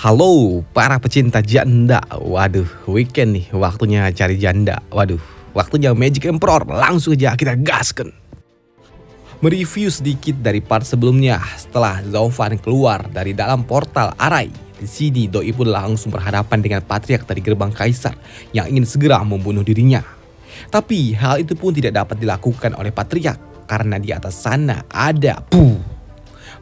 Halo para pecinta janda. Waduh, weekend nih, waktunya cari janda. Waduh, waktunya Magic Emperor. Langsung aja kita gaskan. Mereview sedikit dari part sebelumnya. Setelah Zauvan keluar dari dalam portal Arai, di sini Doi pun langsung berhadapan dengan Patriark dari gerbang Kaisar yang ingin segera membunuh dirinya. Tapi hal itu pun tidak dapat dilakukan oleh Patriark karena di atas sana ada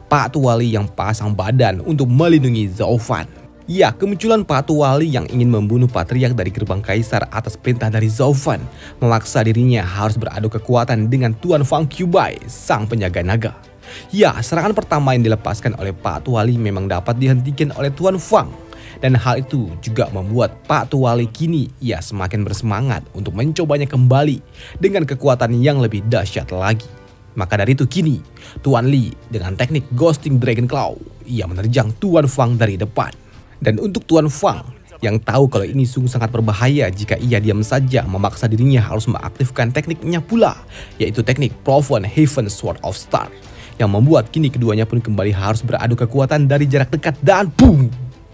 Pak Tuwali yang pasang badan untuk melindungi Zauvan. Ya, kemunculan Pak Tuwali yang ingin membunuh Patriark dari gerbang Kaisar atas perintah dari Zauvan memaksa dirinya harus beradu kekuatan dengan Tuan Fang Qiubai, sang penjaga naga. Ya, serangan pertama yang dilepaskan oleh Pak Tuwali memang dapat dihentikan oleh Tuan Fang. Dan hal itu juga membuat Pak Tuwali kini ia semakin bersemangat untuk mencobanya kembali dengan kekuatan yang lebih dahsyat lagi. Maka dari itu kini, Tuan Li dengan teknik Ghosting Dragon Claw, ia menerjang Tuan Fang dari depan. Dan untuk Tuan Fang yang tahu kalau ini sungguh sangat berbahaya jika ia diam saja memaksa dirinya harus mengaktifkan tekniknya pula, yaitu teknik Proven Heaven Sword of Star, yang membuat kini keduanya pun kembali harus beradu kekuatan dari jarak dekat dan boom!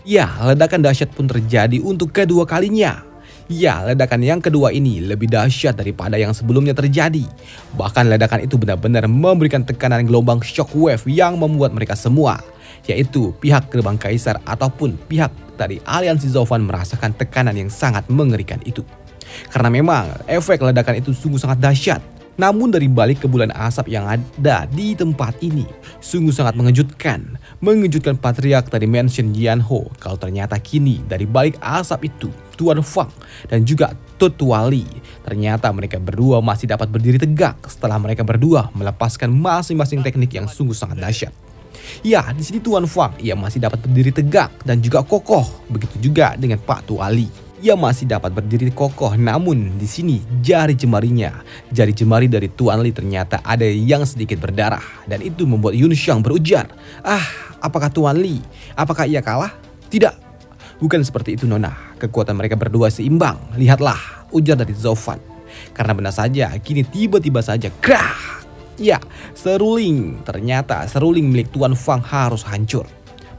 Ya, ledakan dahsyat pun terjadi untuk kedua kalinya. Ya, ledakan yang kedua ini lebih dahsyat daripada yang sebelumnya terjadi. Bahkan ledakan itu benar-benar memberikan tekanan gelombang shockwave yang membuat mereka semua, yaitu pihak gerbang Kaisar ataupun pihak dari aliansi Zauvan, merasakan tekanan yang sangat mengerikan itu. Karena memang efek ledakan itu sungguh sangat dahsyat. Namun dari balik kebulan asap yang ada di tempat ini sungguh sangat mengejutkan. Mengejutkan Patriark dari Mansion Jianho kalau ternyata kini dari balik asap itu Tuan Fang dan juga Tuwali, ternyata mereka berdua masih dapat berdiri tegak setelah mereka berdua melepaskan masing-masing teknik yang sungguh sangat dahsyat. Ya, di sini Tuan Fang ia masih dapat berdiri tegak dan juga kokoh. Begitu juga dengan Pak Tuwali. Ia masih dapat berdiri kokoh, namun di sini jari jemari dari Tuan Li ternyata ada yang sedikit berdarah, dan itu membuat Yun Xiang berujar, apakah Tuan Li? Apakah ia kalah? Tidak, bukan seperti itu Nona. Kekuatan mereka berdua seimbang. Lihatlah, ujar dari Zauvan. Karena benar saja, kini tiba-tiba saja krah. Ya, ternyata seruling milik Tuan Fang harus hancur,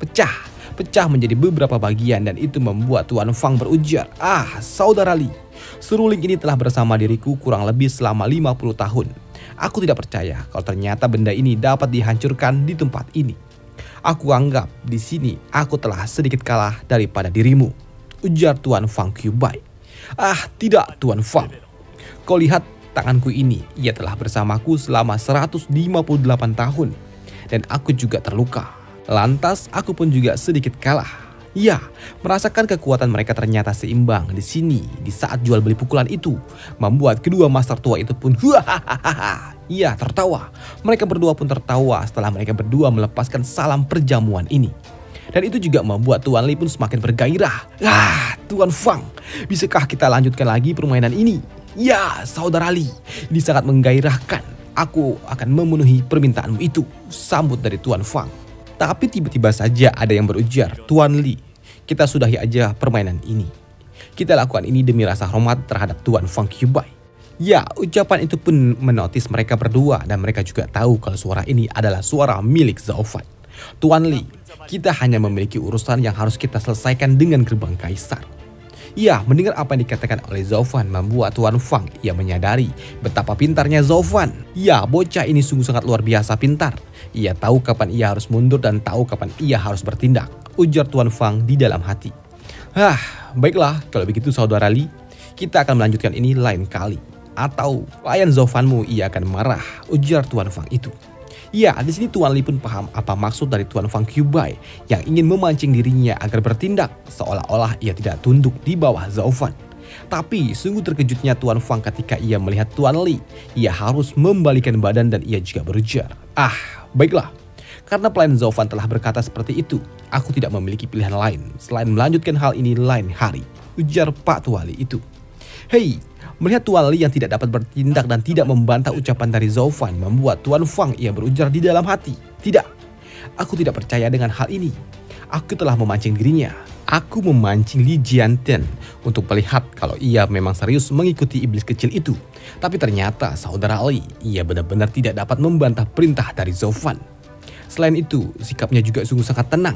pecah menjadi beberapa bagian, dan itu membuat Tuan Fang berujar, saudara Li, seruling ini telah bersama diriku kurang lebih selama 50 tahun. Aku tidak percaya kalau ternyata benda ini dapat dihancurkan di tempat ini. Aku anggap di sini aku telah sedikit kalah daripada dirimu, ujar Tuan Fang Qiubai. Tidak Tuan Fang, kau lihat tanganku ini, ia telah bersamaku selama 158 tahun dan aku juga terluka. Lantas aku pun juga sedikit kalah. Ya, merasakan kekuatan mereka ternyata seimbang di sini di saat jual beli pukulan itu membuat kedua master tua itu pun iya tertawa. Mereka berdua pun tertawa setelah mereka berdua melepaskan salam perjamuan ini. Dan itu juga membuat Tuan Li pun semakin bergairah. Tuan Fang, bisakah kita lanjutkan lagi permainan ini? Ya, saudara Li, ini sangat menggairahkan. Aku akan memenuhi permintaanmu itu, sambut dari Tuan Fang. Tapi tiba-tiba saja ada yang berujar, Tuan Li, kita sudahi aja permainan ini. Kita lakukan ini demi rasa hormat terhadap Tuan Fang Qiubai. Ya, ucapan itu pun menotis mereka berdua, dan mereka juga tahu kalau suara ini adalah suara milik Zauvan. Tuan Li, kita hanya memiliki urusan yang harus kita selesaikan dengan gerbang Kaisar. Ya, mendengar apa yang dikatakan oleh Zauvan membuat Tuan Fang ia menyadari betapa pintarnya Zauvan. Ya, bocah ini sungguh sangat luar biasa pintar. Ia tahu kapan ia harus mundur dan tahu kapan ia harus bertindak, ujar Tuan Fang di dalam hati. Baiklah, kalau begitu saudara Li, kita akan melanjutkan ini lain kali. Atau klien Zauvanmu ia akan marah, ujar Tuan Fang itu. Ya, di sini Tuan Li pun paham apa maksud dari Tuan Fang Qiubai yang ingin memancing dirinya agar bertindak seolah-olah ia tidak tunduk di bawah Zauvan. Tapi sungguh terkejutnya Tuan Fang ketika ia melihat Tuan Li. Ia harus membalikan badan dan ia juga berujar, baiklah, karena pelayan Zauvan telah berkata seperti itu, aku tidak memiliki pilihan lain selain melanjutkan hal ini lain hari, ujar Pak Tuwali itu. Hei, melihat Tuan Li yang tidak dapat bertindak dan tidak membantah ucapan dari Zauvan membuat Tuan Fang ia berujar di dalam hati, tidak, aku tidak percaya dengan hal ini. Aku telah memancing dirinya. Aku memancing Li Jiantian untuk melihat kalau ia memang serius mengikuti iblis kecil itu. Tapi ternyata saudara Li, ia benar-benar tidak dapat membantah perintah dari Zauvan. Selain itu, sikapnya juga sungguh sangat tenang.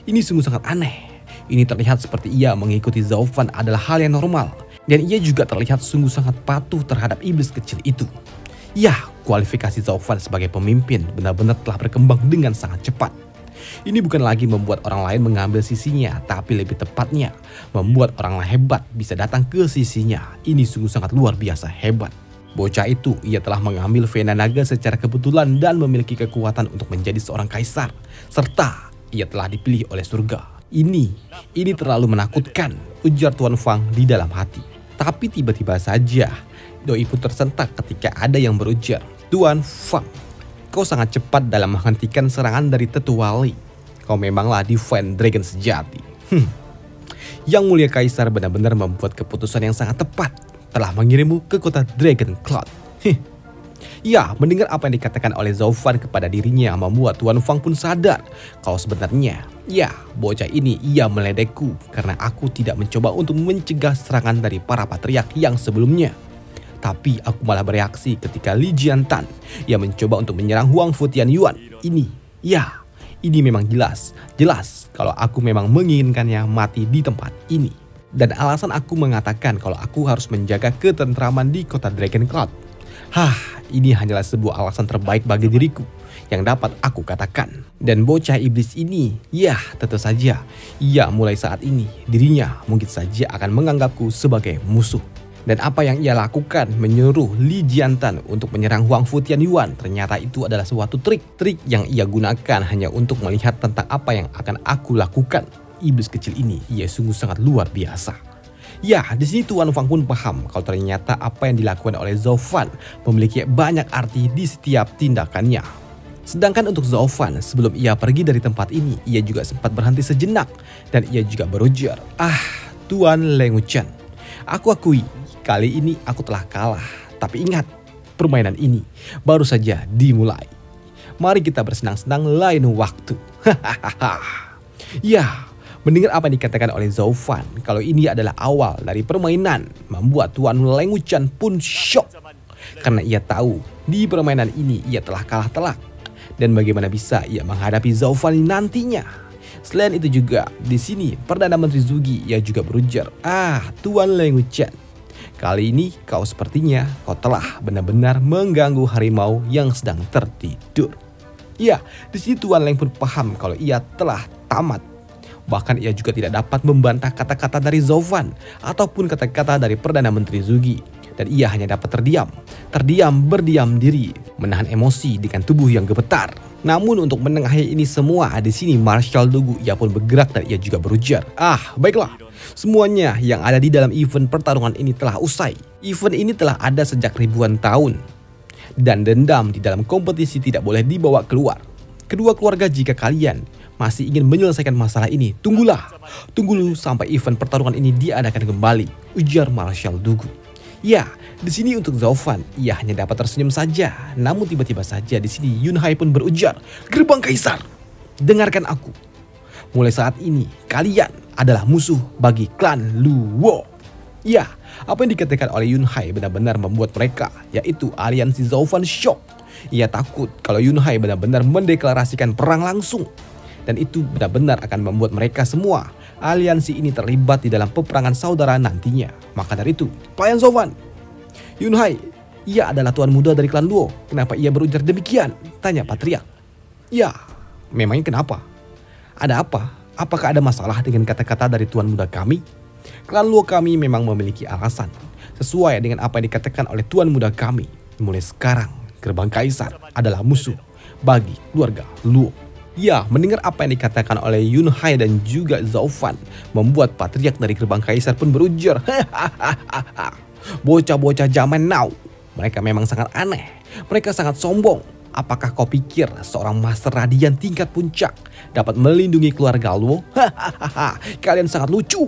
Ini sungguh sangat aneh. Ini terlihat seperti ia mengikuti Zaufan adalah hal yang normal. Dan ia juga terlihat sungguh sangat patuh terhadap iblis kecil itu. Ya, kualifikasi Zaufan sebagai pemimpin benar-benar telah berkembang dengan sangat cepat. Ini bukan lagi membuat orang lain mengambil sisinya, tapi lebih tepatnya membuat orang lain hebat bisa datang ke sisinya. Ini sungguh sangat luar biasa hebat. Bocah itu ia telah mengambil vena naga secara kebetulan dan memiliki kekuatan untuk menjadi seorang kaisar. Serta ia telah dipilih oleh surga. Ini terlalu menakutkan, ujar Tuan Fang di dalam hati. Tapi tiba-tiba saja Doi pun tersentak ketika ada yang berujar, "Tuan Fang, kau sangat cepat dalam menghentikan serangan dari Tetua Wali. Kau memanglah Divine Dragon sejati." Yang mulia kaisar benar-benar membuat keputusan yang sangat tepat. Telah mengirimmu ke kota Dragon Cloud. Ya, mendengar apa yang dikatakan oleh Zaufan kepada dirinya membuat Tuan Fang pun sadar kalau sebenarnya, ya, bocah ini ia meledekku karena aku tidak mencoba untuk mencegah serangan dari para patriark yang sebelumnya. Tapi aku malah bereaksi ketika Li Jiantan yang mencoba untuk menyerang Huang Futian Yuan. Ini memang jelas kalau aku memang menginginkannya mati di tempat ini. Dan alasan aku mengatakan kalau aku harus menjaga ketentraman di kota Dragon Cloud. Ini hanyalah sebuah alasan terbaik bagi diriku yang dapat aku katakan. Dan bocah iblis ini, ya tentu saja, ia mulai saat ini dirinya mungkin saja akan menganggapku sebagai musuh. Dan apa yang ia lakukan menyuruh Li Jiantan untuk menyerang Huang Futian Yuan, ternyata itu adalah suatu trik yang ia gunakan hanya untuk melihat tentang apa yang akan aku lakukan. Iblis kecil ini, ia sungguh sangat luar biasa. Ya, di sini Tuan Fang pun paham kalau ternyata apa yang dilakukan oleh Zaufan memiliki banyak arti di setiap tindakannya. Sedangkan untuk Zaufan, sebelum ia pergi dari tempat ini, ia juga sempat berhenti sejenak dan ia juga berujar, Tuan Leng Wuchen, aku akui kali ini aku telah kalah. Tapi ingat, permainan ini baru saja dimulai. Mari kita bersenang-senang lain waktu. Ya, mendengar apa yang dikatakan oleh Zaufan kalau ini adalah awal dari permainan membuat Tuan Leng Wuchen pun syok. Karena ia tahu di permainan ini ia telah kalah telak. Dan bagaimana bisa ia menghadapi Zaufan nantinya. Selain itu juga di sini Perdana Menteri Zugi ia juga berujar, Tuan Leng Wuchen, kali ini kau sepertinya kau telah benar-benar mengganggu harimau yang sedang tertidur. Ya, di sini Tuan Leng pun paham kalau ia telah tamat. Bahkan ia juga tidak dapat membantah kata-kata dari Zaufan ataupun kata-kata dari Perdana Menteri Zugi. Dan ia hanya dapat berdiam diri, menahan emosi dengan tubuh yang gemetar. Namun untuk menengahi ini semua, di sini Marshal Dugu ia pun bergerak dan ia juga berujar, baiklah, semuanya yang ada di dalam event pertarungan ini telah usai. Event ini telah ada sejak ribuan tahun. Dan dendam di dalam kompetisi tidak boleh dibawa keluar. Kedua keluarga, jika kalian masih ingin menyelesaikan masalah ini, tunggu dulu sampai event pertarungan ini diadakan kembali, ujar Marshal Dugu. Ya, di sini untuk Zaufan, ia hanya dapat tersenyum saja. Namun tiba-tiba saja di sini Yun Hai pun berujar, "Gerbang Kaisar, dengarkan aku. Mulai saat ini kalian adalah musuh bagi klan Luo." Ya, apa yang dikatakan oleh Yun Hai benar-benar membuat mereka, yaitu aliansi Zaufan, syok. Ia takut kalau Yun Hai benar-benar mendeklarasikan perang langsung. Dan itu benar-benar akan membuat mereka semua, aliansi ini terlibat di dalam peperangan saudara nantinya. Maka dari itu, pelayan Zaufan, Yun Hai, ia adalah tuan muda dari klan Luo. Kenapa ia berujar demikian? Tanya patriark. Ya, memangnya kenapa? Ada apa? Apakah ada masalah dengan kata-kata dari tuan muda kami? Klan Luo kami memang memiliki alasan. Sesuai dengan apa yang dikatakan oleh tuan muda kami. Mulai sekarang, Gerbang Kaisar adalah musuh bagi keluarga Luo. Ya, mendengar apa yang dikatakan oleh Yun Hai dan juga Zaufan membuat patriark dari Gerbang Kaisar pun berujar, bocah-bocah zaman now, mereka memang sangat aneh, mereka sangat sombong. Apakah kau pikir seorang Master Radian tingkat puncak dapat melindungi keluarga Luo? Kalian sangat lucu.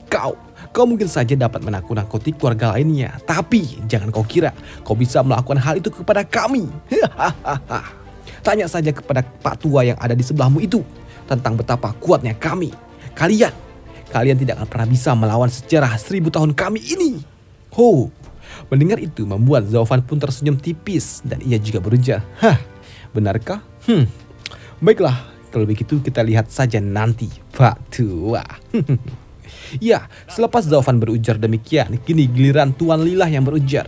Kau mungkin saja dapat menakut-nakuti keluarga lainnya, tapi jangan kau kira kau bisa melakukan hal itu kepada kami. Tanya saja kepada Pak Tua yang ada di sebelahmu itu tentang betapa kuatnya kami. Kalian tidak akan pernah bisa melawan sejarah 1000 tahun kami ini. Mendengar itu membuat Zaufan pun tersenyum tipis dan ia juga berujar, benarkah? Baiklah, Kalau begitu kita lihat saja nanti, Pak Tua. Ya, selepas Zaufan berujar demikian, kini giliran Tuan Lilah yang berujar.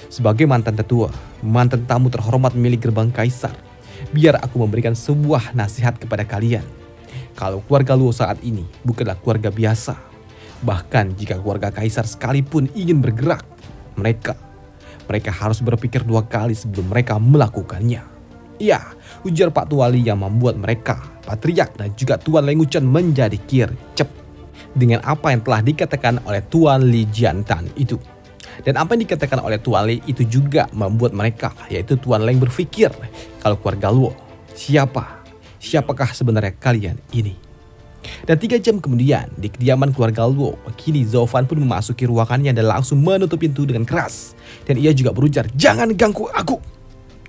Sebagai mantan tetua, mantan tamu terhormat milik gerbang kaisar, biar aku memberikan sebuah nasihat kepada kalian. Kalau keluarga Luo saat ini bukanlah keluarga biasa. Bahkan jika keluarga kaisar sekalipun ingin bergerak, mereka harus berpikir 2 kali sebelum mereka melakukannya. Ya, ujar Pak Tuali yang membuat mereka, Patriark dan juga Tuan Lenguchen menjadi kircep dengan apa yang telah dikatakan oleh Tuan Li Jiantan itu. Dan apa yang dikatakan oleh Tuan Li itu juga membuat mereka, yaitu Tuan Leng, berpikir kalau keluarga Luo, siapakah sebenarnya kalian ini? Dan 3 jam kemudian di kediaman keluarga Luo, kini Zaufan pun memasuki ruangannya dan langsung menutup pintu dengan keras. Dan ia juga berujar, jangan ganggu aku.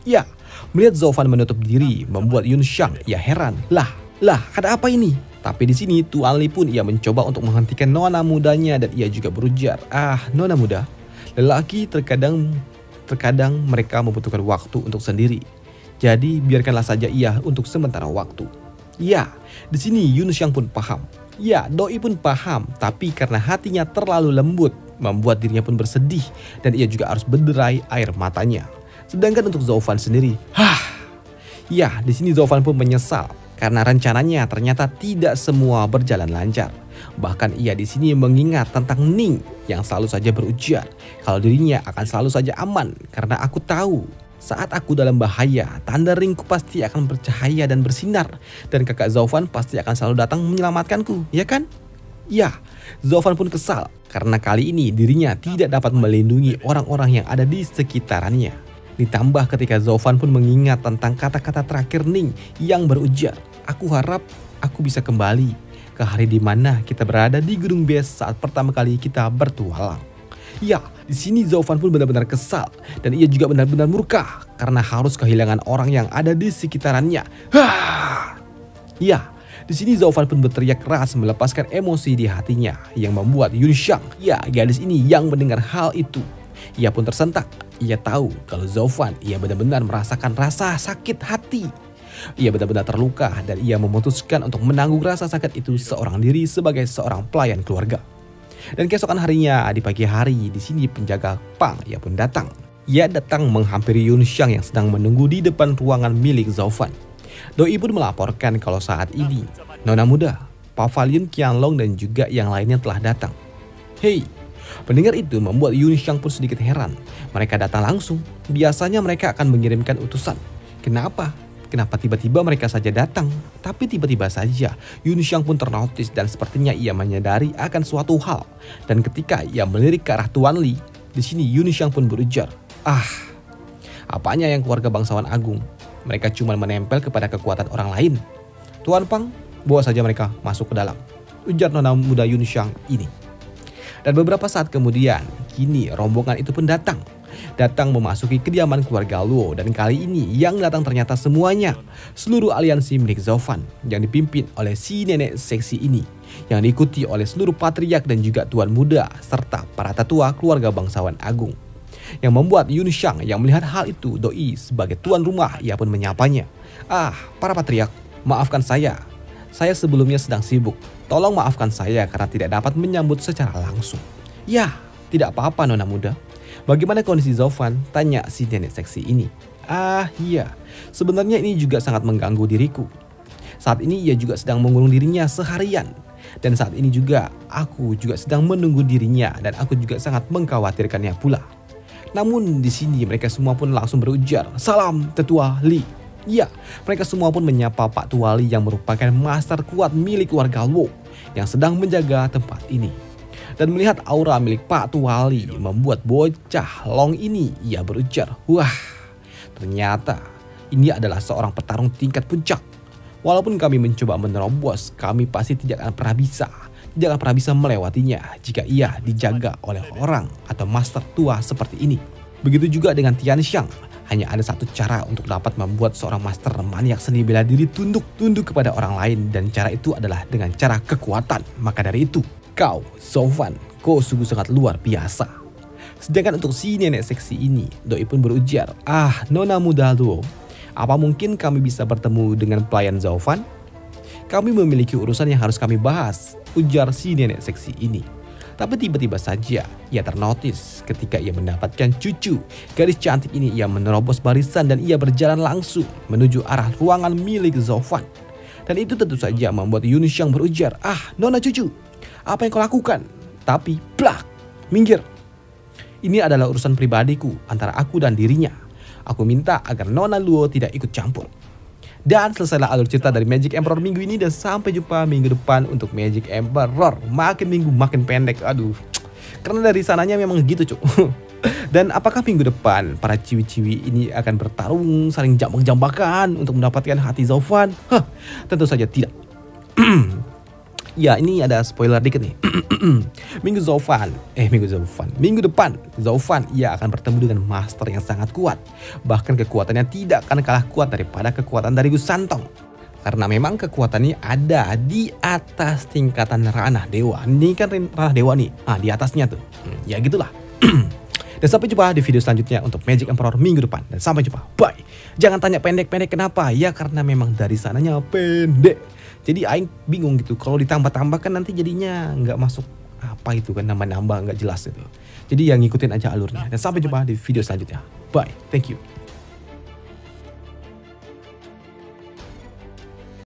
Ya, melihat Zaufan menutup diri membuat Yun Xiang ia heran. Lah, ada apa ini? Tapi di sini Tuan Li pun ia mencoba untuk menghentikan nona mudanya dan ia juga berujar, nona muda, lelaki terkadang mereka membutuhkan waktu untuk sendiri. Jadi biarkanlah saja ia untuk sementara waktu. Ya, di sini Yun Xiang pun paham. Ya, Doi pun paham, tapi karena hatinya terlalu lembut, membuat dirinya pun bersedih dan ia juga harus berderai air matanya. Sedangkan untuk Zaufan sendiri, ya, di sini Zaufan pun menyesal karena rencananya ternyata tidak semua berjalan lancar. Bahkan ia di sini mengingat tentang Ning yang selalu saja berujar kalau dirinya akan selalu saja aman karena aku tahu saat aku dalam bahaya, tanda ringku pasti akan bercahaya dan bersinar dan kakak Zaufan pasti akan selalu datang menyelamatkanku, ya kan? Ya, Zaufan pun kesal karena kali ini dirinya tidak dapat melindungi orang-orang yang ada di sekitarannya. Ditambah ketika Zaufan pun mengingat tentang kata-kata terakhir Ning yang berujar, aku harap aku bisa kembali ke hari di mana kita berada di Gunung Bes saat pertama kali kita bertualang. Ya, di sini Zaufan pun benar-benar kesal dan ia juga benar-benar murka karena harus kehilangan orang yang ada di sekitarannya. Ya, di sini Zaufan pun berteriak keras melepaskan emosi di hatinya yang membuat Yun Xiang, ya gadis ini yang mendengar hal itu, ia pun tersentak. Ia tahu kalau Zaufan ia benar-benar merasakan rasa sakit hati. Ia benar-benar terluka dan ia memutuskan untuk menanggung rasa sakit itu seorang diri sebagai seorang pelayan keluarga. Dan keesokan harinya di pagi hari di sini penjaga Pang ia pun datang. Ia datang menghampiri Yun Xiang yang sedang menunggu di depan ruangan milik Zaufan. Doi pun melaporkan kalau saat ini nona muda, Pavilion Qianlong dan juga yang lainnya telah datang. Hei, pendengar itu membuat Yun Xiang pun sedikit heran. Mereka datang langsung. Biasanya mereka akan mengirimkan utusan. Kenapa tiba-tiba mereka saja datang? Tapi tiba-tiba saja Yun Xiang pun ternotis dan sepertinya ia menyadari akan suatu hal. Dan ketika ia melirik ke arah Tuan Li, di sini Yun Xiang pun berujar, apanya yang keluarga bangsawan agung? Mereka cuma menempel kepada kekuatan orang lain. Tuan Pang, bawa saja mereka masuk ke dalam, ujar nona muda Yun Xiang ini. Dan beberapa saat kemudian, kini rombongan itu pun datang memasuki kediaman keluarga Luo. Dan kali ini yang datang ternyata semuanya seluruh aliansi milik Zaufan yang dipimpin oleh si nenek seksi ini, yang diikuti oleh seluruh patriark dan juga tuan muda serta para tetua keluarga bangsawan agung. Yang membuat Yun Xiang yang melihat hal itu, Doi sebagai tuan rumah ia pun menyapanya. Para patriark, maafkan saya sebelumnya sedang sibuk. Tolong maafkan saya karena tidak dapat menyambut secara langsung. Ya, tidak apa-apa nona muda. Bagaimana kondisi Zaufan? Tanya si nenek seksi ini. Iya, sebenarnya ini juga sangat mengganggu diriku. Saat ini ia juga sedang mengurung dirinya seharian. Dan saat ini juga aku juga sedang menunggu dirinya dan aku juga sangat mengkhawatirkannya pula. Namun di sini mereka semua pun langsung berujar, salam tetua Li. Ya, mereka semua pun menyapa Pak Tuali yang merupakan master kuat milik keluarga Luo yang sedang menjaga tempat ini. Dan melihat aura milik Pak Tuali membuat bocah Long ini ia berujar, wah, ternyata ini adalah seorang petarung tingkat puncak. Walaupun kami mencoba menerobos, kami pasti tidak akan pernah bisa melewatinya jika ia dijaga oleh orang atau master tua seperti ini. Begitu juga dengan Tian Xiang. Hanya ada satu cara untuk dapat membuat seorang master maniak seni bela diri tunduk kepada orang lain, dan cara itu adalah dengan cara kekuatan. Maka dari itu, kau, Zaufan, kau sungguh sangat luar biasa. Sedangkan untuk si nenek seksi ini, Doi pun berujar, nona muda Luo, Apa mungkin kami bisa bertemu dengan pelayan Zaufan? Kami memiliki urusan yang harus kami bahas, ujar si nenek seksi ini. Tapi tiba-tiba saja ia ternotis ketika ia mendapatkan cucu. Gadis cantik ini ia menerobos barisan dan ia berjalan langsung menuju arah ruangan milik Zaufan. Dan itu tentu saja membuat Yunusyang berujar, "Ah, Nona cucu, apa yang kau lakukan?" Tapi, blak, minggir. Ini adalah urusan pribadiku antara aku dan dirinya. Aku minta agar Nona Luo tidak ikut campur. Dan selesailah alur cerita dari Magic Emperor minggu ini. Dan sampai jumpa minggu depan untuk Magic Emperor. Makin minggu makin pendek. Aduh, karena dari sananya memang gitu cuk. Dan apakah minggu depan para ciwi-ciwi ini akan bertarung saling jambak-jambakan untuk mendapatkan hati Zaufan? Tentu saja tidak. Ya, ini ada spoiler dikit nih. Minggu depan Zaufan ia akan bertemu dengan master yang sangat kuat. Bahkan kekuatannya tidak akan kalah kuat daripada kekuatan dari Gus Santong. Karena memang kekuatannya ada di atas tingkatan ranah dewa. Ini kan ranah dewa nih, di atasnya tuh. Ya gitulah. Dan sampai jumpa di video selanjutnya untuk Magic Emperor minggu depan. Dan sampai jumpa, bye. Jangan tanya pendek-pendek kenapa. Ya karena memang dari sananya pendek. Jadi aing bingung gitu. Kalau ditambah-tambah kan nanti jadinya nggak masuk apa itu kan, nambah-nambah nggak jelas itu. Jadi yang ngikutin aja alurnya. Dan sampai jumpa di video selanjutnya. Bye, thank you.